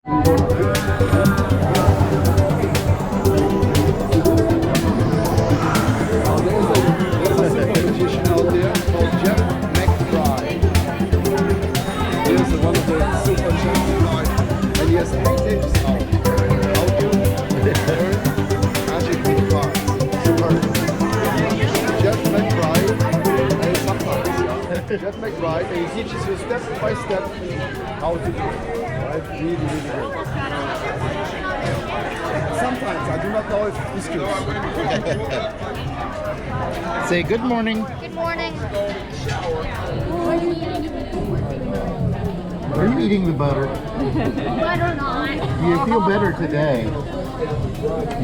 There's a super magician out there called Jeff McBride. He's one of the super champions, and he has 3 tips out. How to learn magic with cards. Super. Jeff McBride, and sometimes, yeah. Jeff McBride, and he teaches you step by step how to do it. Right? Really, really good. Sometimes I do not know if he's good. Say good morning. Good morning. Are you eating the butter? Butter not. Do you feel better today?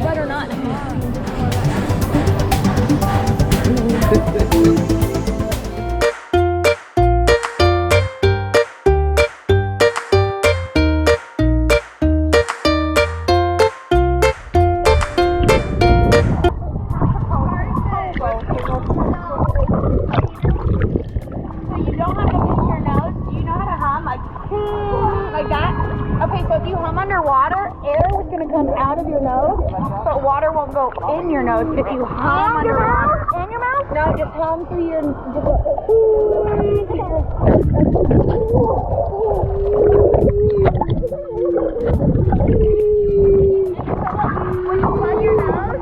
Butter not. Like that? Okay, so if you hum underwater, air is going to come out of your nose, but water won't go in your nose. If you hum underwater. In your mouth? No, just hum through your... When you plug your nose,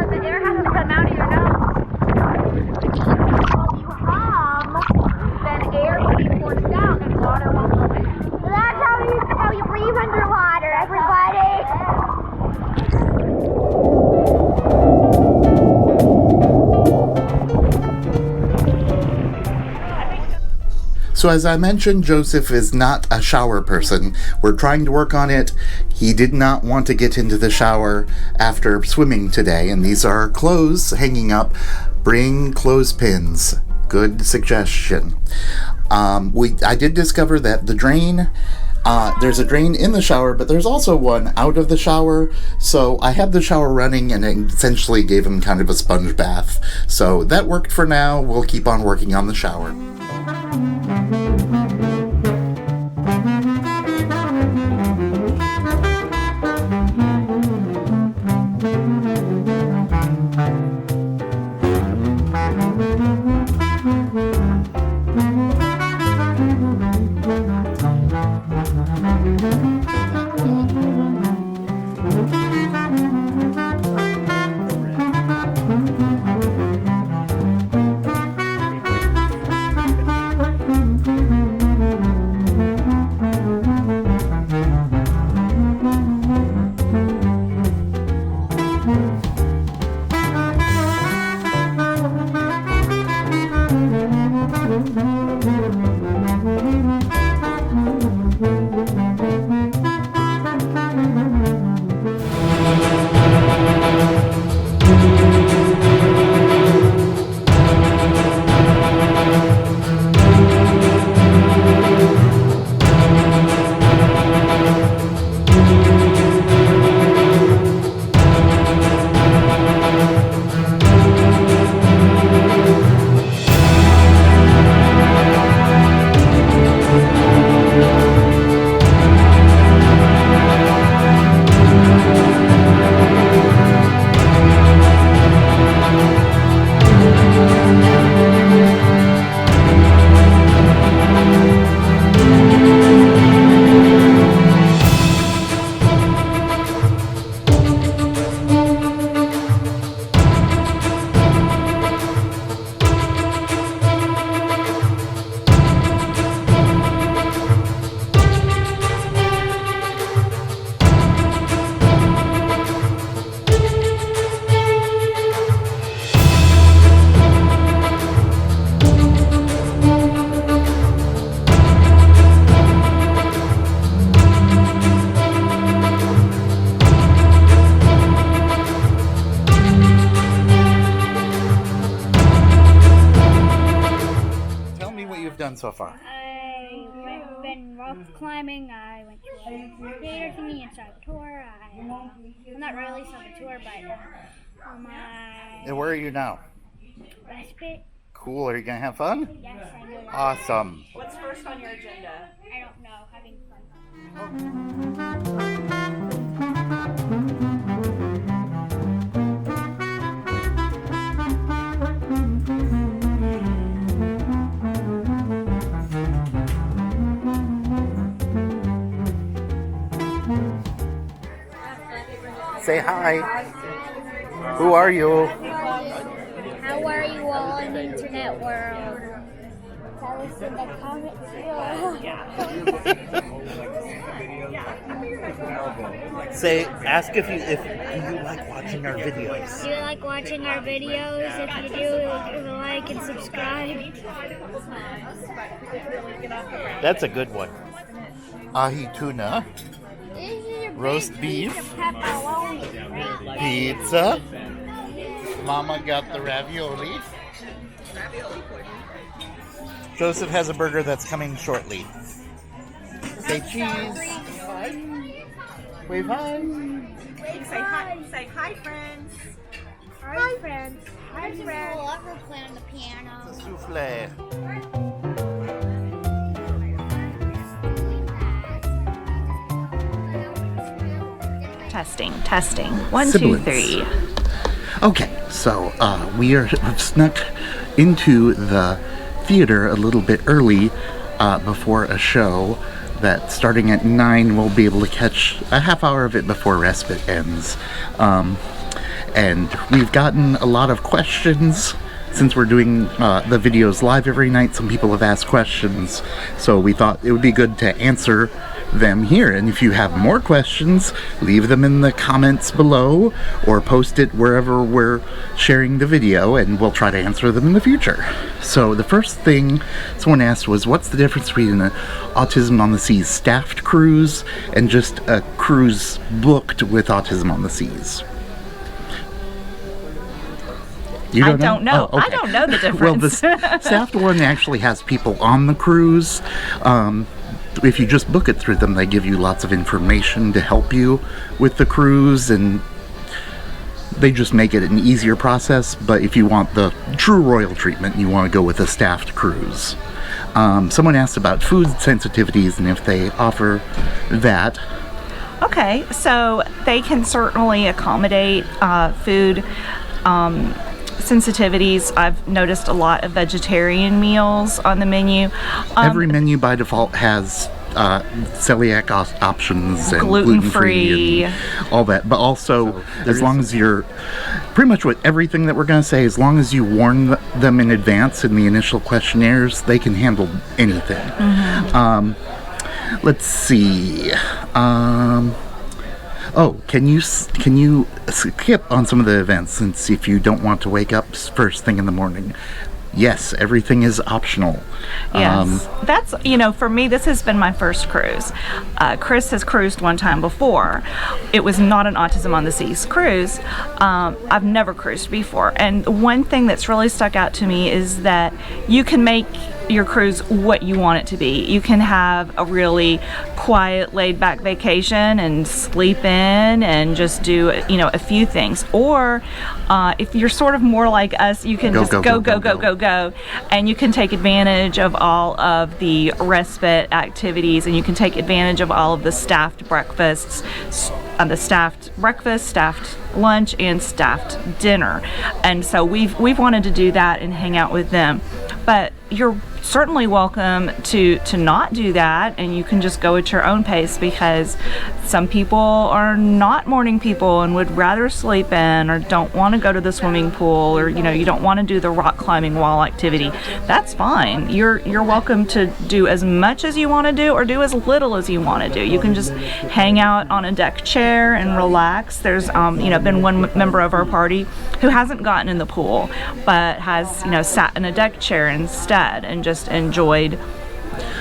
the air has to come out of your nose. If you hum, then air will be forced out and water won't go in. So that's how you breathe underwater, everybody. So as I mentioned, Joseph is not a shower person. We're trying to work on it. He did not want to get into the shower after swimming today, and these are clothes hanging up. Bring clothespins. Good suggestion. I did discover that the drain, there's a drain in the shower, but there's also one out of the shower. So I had the shower running and it essentially gave him kind of a sponge bath. So that worked for now. We'll keep on working on the shower. Done so far? I've been rock climbing. I went to a theater thingy and saw a tour. Well, not really saw the tour, but And where are you now? respite. Cool. Are you going to have fun? Yes, I know. Awesome. What's first on your agenda? I don't know, having fun. Say hi. Who are you? How are you all in the internet world? Tell us in the comments below. Say, ask if you like watching our videos. Do you like watching our videos? If you do, give a like and subscribe. That's a good one. Ahi tuna, This is a roast big beef, piece of pepperoni, right? pizza. Mama got the ravioli. Joseph has a burger that's coming shortly. Say cheese. Wave hi. Say hi. Say hi, friends. Hi, friends. Hi, friends. We'll ever play on the piano. Souffle. Testing. 1, 2, Sibilance. 3. Okay, so we have snuck into the theater a little bit early before a show that starting at 9 we'll be able to catch a half hour of it before respite ends. And we've gotten a lot of questions since we're doing the videos live every night. Some people have asked questions, so we thought it would be good to answer them here. And if you have more questions, leave them in the comments below or post it wherever we're sharing the video, and we'll try to answer them in the future. So the first thing someone asked was, what's the difference between an Autism on the Seas staffed cruise and just a cruise booked with Autism on the Seas? You I don't know. Oh, okay. I don't know the difference. Well, the staffed one actually has people on the cruise. If you just book it through them, they give you lots of information to help you with the cruise, and they just make it an easier process. But if you want the true royal treatment, you want to go with a staffed cruise. Someone asked about food sensitivities and if they offer that. Okay, so they can certainly accommodate food sensitivities. I've noticed a lot of vegetarian meals on the menu. Every menu by default has celiac options and Gluten-free. and all that, but also as long as you're pretty much with everything that we're going to say, as long as you warn them in advance in the initial questionnaires, they can handle anything. Let's see. Oh, can you skip on some of the events, since if you don't want to wake up first thing in the morning? Yes, everything is optional. Yes, that's, for me, this has been my first cruise. Chris has cruised one time before. It was not an Autism on the Seas cruise. I've never cruised before. And one thing that's really stuck out to me is that you can make your cruise what you want it to be. You can have a really quiet, laid-back vacation and sleep in and just do, a few things. Or if you're sort of more like us, you can go, and you can take advantage of all of the respite activities, and you can take advantage of all of the staffed breakfasts, staffed lunch, and staffed dinner. And so we've wanted to do that and hang out with them. But you're certainly welcome to not do that, and you can just go at your own pace, because some people are not morning people and would rather sleep in, or don't want to go to the swimming pool, or you don't want to do the rock climbing wall activity. That's fine. You're welcome to do as much as you want to do, or do as little as you want to do. You can just hang out on a deck chair and relax. There's been one member of our party who hasn't gotten in the pool, but has sat in a deck chair instead and just enjoyed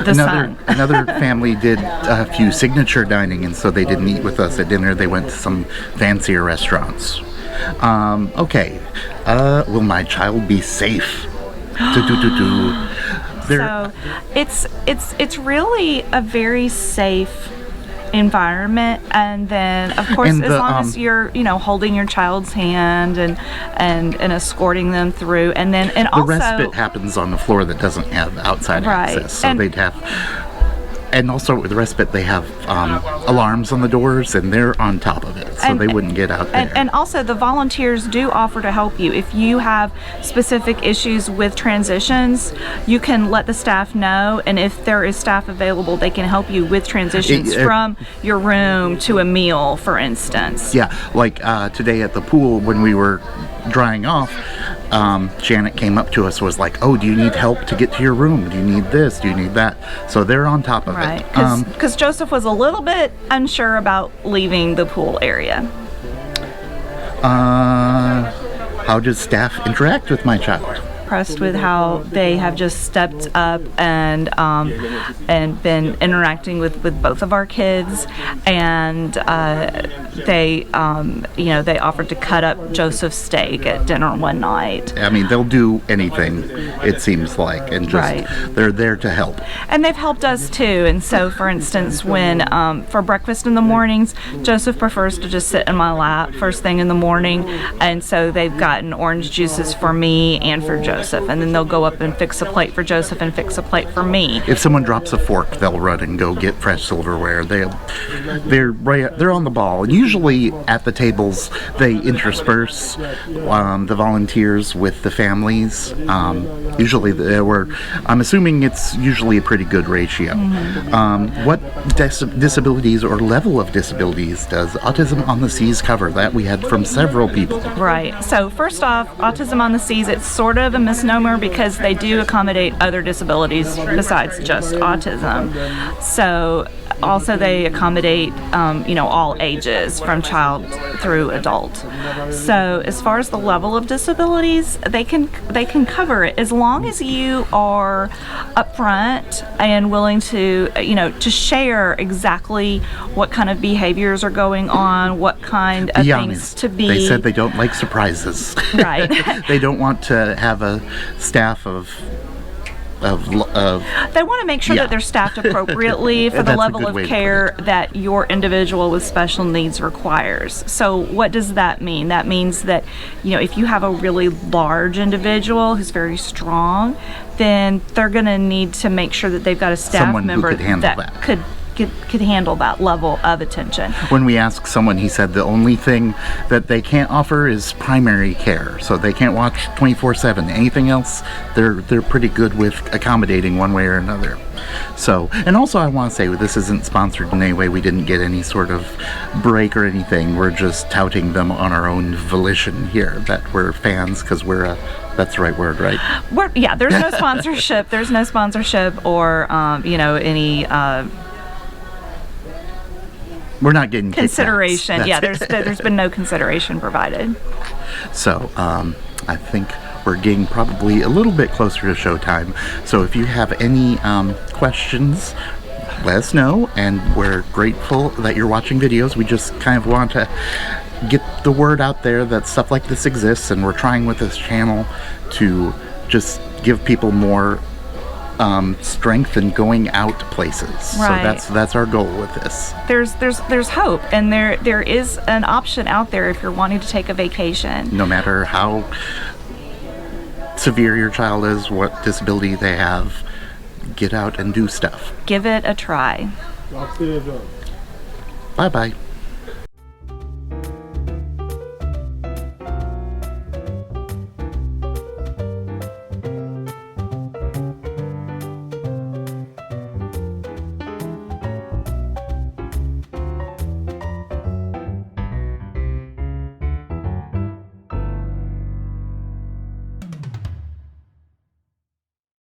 the sun. Another family did a few signature dining, and so they didn't eat with us at dinner. They went to some fancier restaurants. Okay. Will my child be safe? So it's really a very safe environment, and then of course as long as you're holding your child's hand and escorting them through, and also the respite happens on the floor that doesn't have outside access, so they'd have And also with respite, they have alarms on the doors, and they're on top of it, so And- they wouldn't get out there. And also, the volunteers do offer to help you. If you have specific issues with transitions, you can let the staff know, and if there is staff available, they can help you with transitions from your room to a meal, for instance. Yeah, like today at the pool when we were drying off, Janet came up to us, was like, "Oh, do you need help to get to your room? Do you need this? Do you need that?" So they're on top of Right, it. because Joseph was a little bit unsure about leaving the pool area. How does staff interact with my child? Impressed with how they have just stepped up and been interacting with both of our kids, and they they offered to cut up Joseph's steak at dinner one night. I mean, they'll do anything, it seems like, and just Right. they're there to help. And they've helped us too. And so, for instance, when for breakfast in the mornings, Joseph prefers to just sit in my lap first thing in the morning, and so they've gotten orange juices for me and for Joseph, and then they'll go up and fix a plate for Joseph and fix a plate for me. If someone drops a fork, they'll run and go get fresh silverware. They're on the ball. And usually at the tables, they intersperse the volunteers with the families. Usually, I'm assuming it's usually a pretty good ratio. What disabilities or level of disabilities does Autism on the Seas cover? That we had from several people. Right. So first off, Autism on the Seas, it's sort of a misnomer because they do accommodate other disabilities besides just autism. So also they accommodate all ages from child through adult. So as far as the level of disabilities, they can cover it as long as you are upfront and willing to to share exactly what kind of behaviors are going on, what kind of Be things honest. to be. They said they don't like surprises. Right. They don't want to have a staff of They want to make sure Yeah. that they're staffed appropriately for the That's a level good of way to care that your individual with special needs requires. So what does that mean? That means that, if you have a really large individual who's very strong, then they're going to need to make sure that they've got a staff Someone who member could handle that that. could handle that level of attention. When we asked someone, he said the only thing that they can't offer is primary care. So they can't watch 24/7. Anything else, they're pretty good with accommodating one way or another. So, and also I want to say, this isn't sponsored in any way. We didn't get any sort of break or anything. We're just touting them on our own volition here, that we're fans because that's the right word, right? There's no sponsorship. There's no sponsorship or any We're not getting kickbacks. consideration. That's Yeah, it. there's been no consideration provided. So, I think we're getting probably a little bit closer to showtime. So if you have any questions, let us know, and we're grateful that you're watching videos. We just kind of want to get the word out there that stuff like this exists, and we're trying with this channel to just give people more strength in going out places. Right. So that's our goal with this. There's hope, and there is an option out there if you're wanting to take a vacation. No matter how severe your child is, what disability they have, get out and do stuff. Give it a try. Bye-bye.